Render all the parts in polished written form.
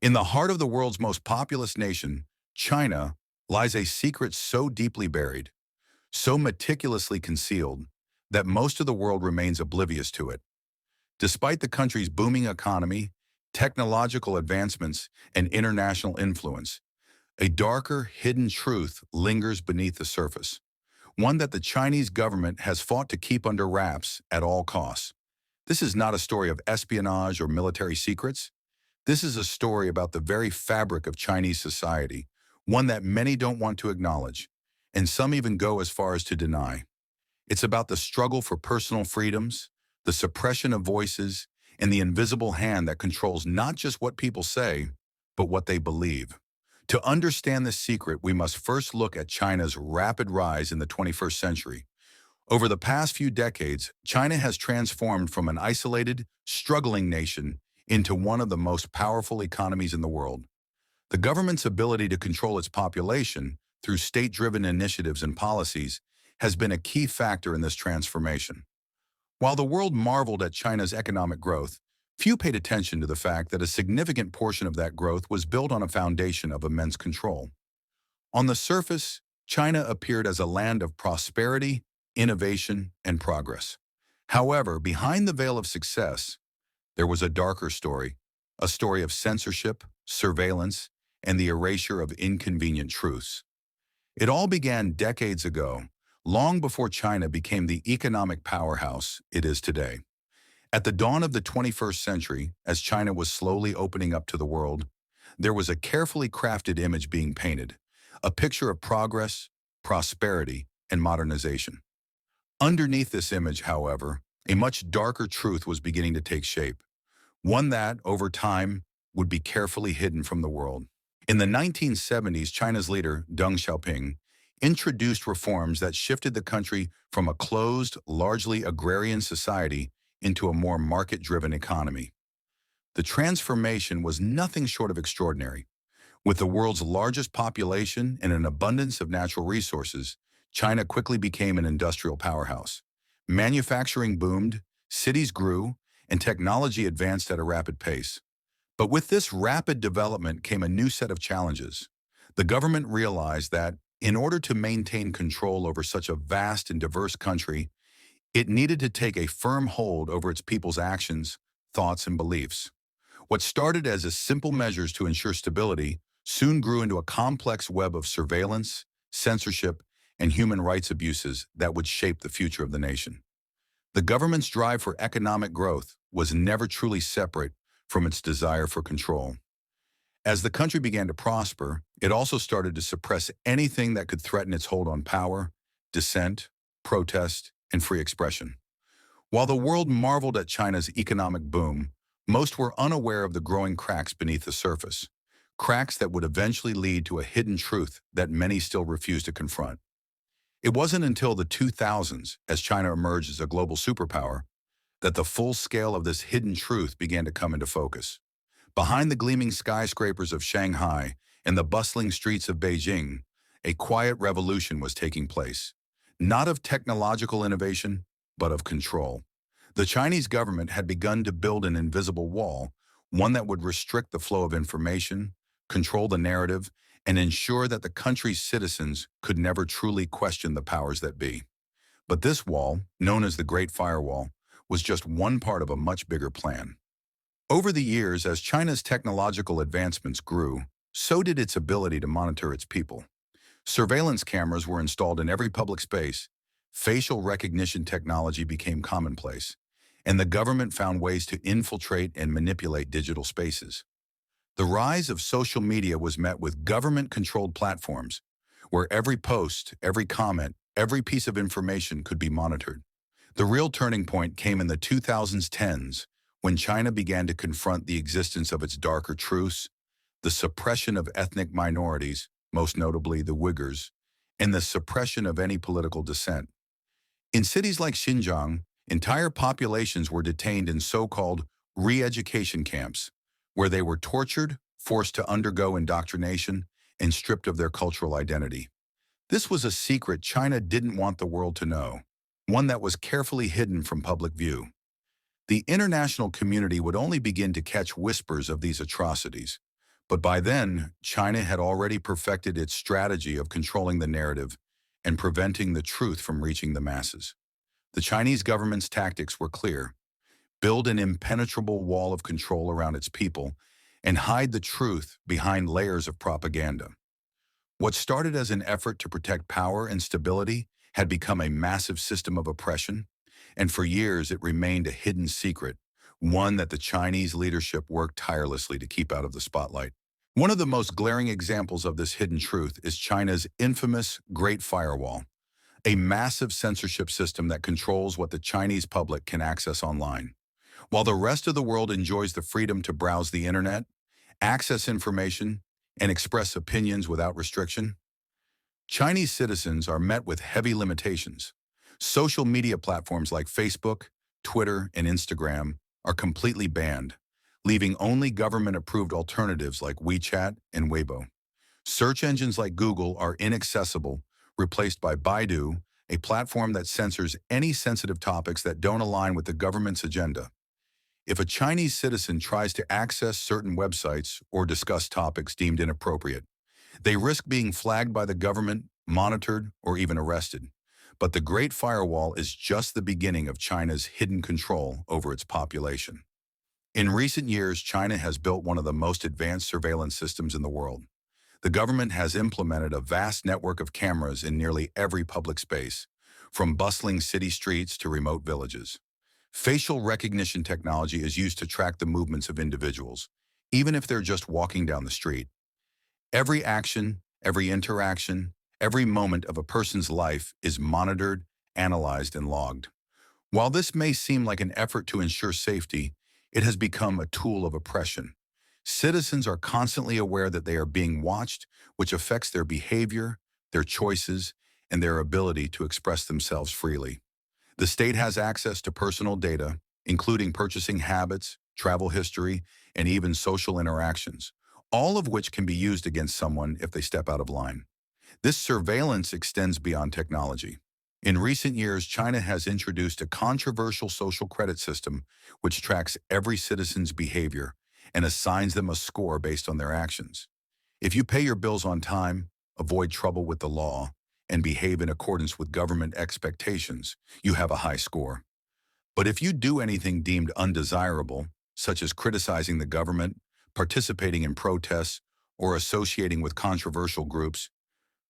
In the heart of the world's most populous nation, China, lies a secret so deeply buried, so meticulously concealed, that most of the world remains oblivious to it. Despite the country's booming economy, technological advancements, and international influence, a darker, hidden truth lingers beneath the surface, one that the Chinese government has fought to keep under wraps at all costs. This is not a story of espionage or military secrets. This is a story about the very fabric of Chinese society, one that many don't want to acknowledge, and some even go as far as to deny. It's about the struggle for personal freedoms, the suppression of voices, and the invisible hand that controls not just what people say, but what they believe. To understand this secret, we must first look at China's rapid rise in the 21st century. Over the past few decades, China has transformed from an isolated, struggling nation into one of the most powerful economies in the world. The government's ability to control its population through state-driven initiatives and policies has been a key factor in this transformation. While the world marveled at China's economic growth, few paid attention to the fact that a significant portion of that growth was built on a foundation of immense control. On the surface, China appeared as a land of prosperity, innovation, and progress. However, behind the veil of success, there was a darker story, a story of censorship, surveillance, and the erasure of inconvenient truths. It all began decades ago, long before China became the economic powerhouse it is today. At the dawn of the 21st century, as China was slowly opening up to the world, there was a carefully crafted image being painted, a picture of progress, prosperity, and modernization. Underneath this image, however, a much darker truth was beginning to take shape, one that, over time, would be carefully hidden from the world. In the 1970s, China's leader, Deng Xiaoping, introduced reforms that shifted the country from a closed, largely agrarian society into a more market-driven economy. The transformation was nothing short of extraordinary. With the world's largest population and an abundance of natural resources, China quickly became an industrial powerhouse. Manufacturing boomed, cities grew, and technology advanced at a rapid pace. But with this rapid development came a new set of challenges. The government realized that, in order to maintain control over such a vast and diverse country, it needed to take a firm hold over its people's actions, thoughts, and beliefs. What started as simple measures to ensure stability soon grew into a complex web of surveillance, censorship, and human rights abuses that would shape the future of the nation. The government's drive for economic growth was never truly separate from its desire for control. As the country began to prosper, it also started to suppress anything that could threaten its hold on power, dissent, protest, and free expression. While the world marveled at China's economic boom, most were unaware of the growing cracks beneath the surface, cracks that would eventually lead to a hidden truth that many still refuse to confront. It wasn't until the 2000s, as China emerged as a global superpower, that the full scale of this hidden truth began to come into focus. Behind the gleaming skyscrapers of Shanghai and the bustling streets of Beijing, a quiet revolution was taking place, not of technological innovation, but of control. The Chinese government had begun to build an invisible wall, one that would restrict the flow of information, control the narrative, and ensure that the country's citizens could never truly question the powers that be. But this wall, known as the Great Firewall, was just one part of a much bigger plan. Over the years, as China's technological advancements grew, so did its ability to monitor its people. Surveillance cameras were installed in every public space, facial recognition technology became commonplace, and the government found ways to infiltrate and manipulate digital spaces. The rise of social media was met with government-controlled platforms, where every post, every comment, every piece of information could be monitored. The real turning point came in the 2010s, when China began to confront the existence of its darker truths, the suppression of ethnic minorities, most notably the Uyghurs, and the suppression of any political dissent. In cities like Xinjiang, entire populations were detained in so-called re-education camps, where they were tortured, forced to undergo indoctrination, and stripped of their cultural identity. This was a secret China didn't want the world to know, one that was carefully hidden from public view. The international community would only begin to catch whispers of these atrocities, But by then, China had already perfected its strategy of controlling the narrative and preventing the truth from reaching the masses. The Chinese government's tactics were clear: build an impenetrable wall of control around its people and hide the truth behind layers of propaganda. What started as an effort to protect power and stability had become a massive system of oppression, and for years it remained a hidden secret, one that the Chinese leadership worked tirelessly to keep out of the spotlight. One of the most glaring examples of this hidden truth is China's infamous Great Firewall, a massive censorship system that controls what the Chinese public can access online. While the rest of the world enjoys the freedom to browse the internet, access information, and express opinions without restriction, Chinese citizens are met with heavy limitations. Social media platforms like Facebook, Twitter, and Instagram are completely banned, leaving only government-approved alternatives like WeChat and Weibo. Search engines like Google are inaccessible, replaced by Baidu, a platform that censors any sensitive topics that don't align with the government's agenda. If a Chinese citizen tries to access certain websites or discuss topics deemed inappropriate, they risk being flagged by the government, monitored, or even arrested. But the Great Firewall is just the beginning of China's hidden control over its population. In recent years, China has built one of the most advanced surveillance systems in the world. The government has implemented a vast network of cameras in nearly every public space, from bustling city streets to remote villages. Facial recognition technology is used to track the movements of individuals, even if they're just walking down the street. Every action, every interaction, every moment of a person's life is monitored, analyzed, and logged. While this may seem like an effort to ensure safety, it has become a tool of oppression. Citizens are constantly aware that they are being watched, which affects their behavior, their choices, and their ability to express themselves freely. The state has access to personal data, including purchasing habits, travel history, and even social interactions, all of which can be used against someone if they step out of line. This surveillance extends beyond technology. In recent years, China has introduced a controversial social credit system which tracks every citizen's behavior and assigns them a score based on their actions. If you pay your bills on time, avoid trouble with the law, and behave in accordance with government expectations, you have a high score. But if you do anything deemed undesirable, such as criticizing the government, participating in protests, or associating with controversial groups,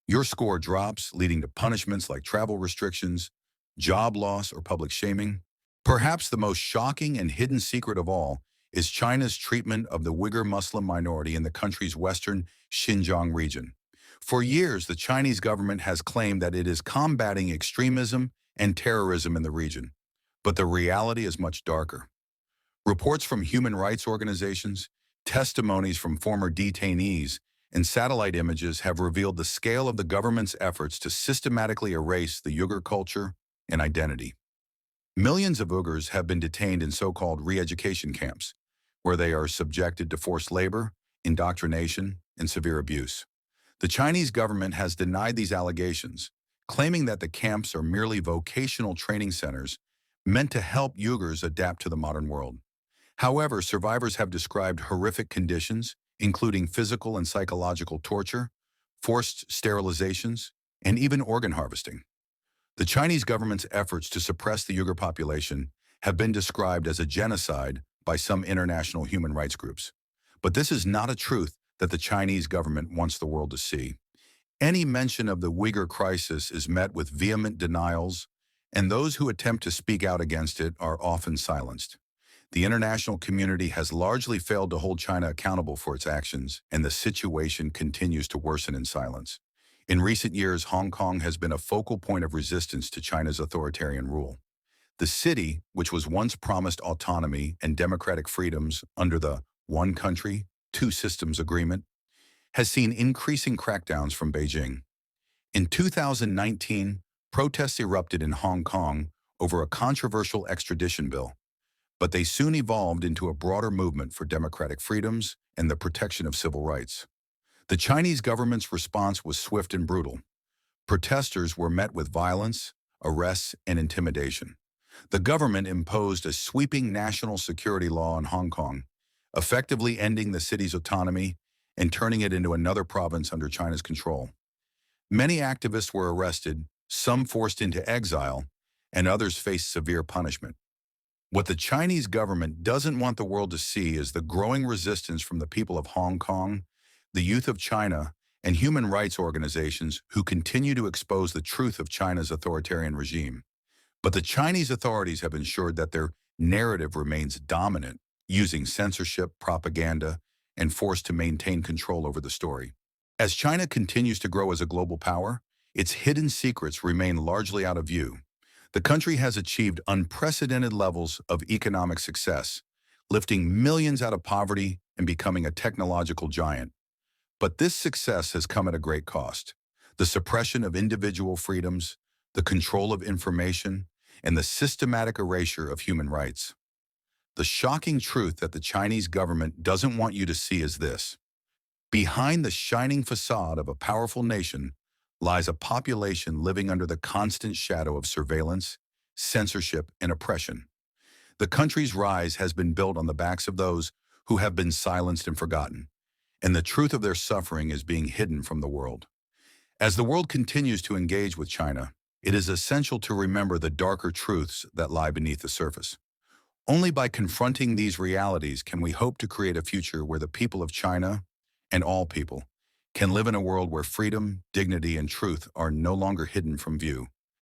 your score drops, leading to punishments like travel restrictions, job loss, or public shaming. Perhaps the most shocking and hidden secret of all is China's treatment of the Uyghur Muslim minority in the country's western Xinjiang region. For years, the Chinese government has claimed that it is combating extremism and terrorism in the region. But the reality is much darker. Reports from human rights organizations, testimonies from former detainees, and satellite images have revealed the scale of the government's efforts to systematically erase the Uyghur culture and identity. Millions of Uyghurs have been detained in so-called re-education camps, where they are subjected to forced labor, indoctrination, and severe abuse. The Chinese government has denied these allegations, claiming that the camps are merely vocational training centers meant to help Uyghurs adapt to the modern world. However, survivors have described horrific conditions, including physical and psychological torture, forced sterilizations, and even organ harvesting. The Chinese government's efforts to suppress the Uyghur population have been described as a genocide by some international human rights groups. But this is not a truth that the Chinese government wants the world to see. Any mention of the Uyghur crisis is met with vehement denials, and those who attempt to speak out against it are often silenced. The international community has largely failed to hold China accountable for its actions, and the situation continues to worsen in silence. In recent years, Hong Kong has been a focal point of resistance to China's authoritarian rule. The city, which was once promised autonomy and democratic freedoms under the One Country, Two Systems agreement, has seen increasing crackdowns from Beijing. In 2019, protests erupted in Hong Kong over a controversial extradition bill, but they soon evolved into a broader movement for democratic freedoms and the protection of civil rights. The Chinese government's response was swift and brutal. Protesters were met with violence, arrests, and intimidation. The government imposed a sweeping national security law in Hong Kong, effectively ending the city's autonomy and turning it into another province under China's control. Many activists were arrested, some forced into exile, and others faced severe punishment. What the Chinese government doesn't want the world to see is the growing resistance from the people of Hong Kong, the youth of China, and human rights organizations who continue to expose the truth of China's authoritarian regime. But the Chinese authorities have ensured that their narrative remains dominant, using censorship, propaganda, and force to maintain control over the story. As China continues to grow as a global power, its hidden secrets remain largely out of view. The country has achieved unprecedented levels of economic success, lifting millions out of poverty and becoming a technological giant. But this success has come at a great cost. The suppression of individual freedoms, the control of information, and the systematic erasure of human rights. The shocking truth that the Chinese government doesn't want you to see is this. Behind the shining facade of a powerful nation lies a population living under the constant shadow of surveillance, censorship, and oppression. The country's rise has been built on the backs of those who have been silenced and forgotten, and the truth of their suffering is being hidden from the world. As the world continues to engage with China, it is essential to remember the darker truths that lie beneath the surface. Only by confronting these realities can we hope to create a future where the people of China, and all people, can live in a world where freedom, dignity, and truth are no longer hidden from view.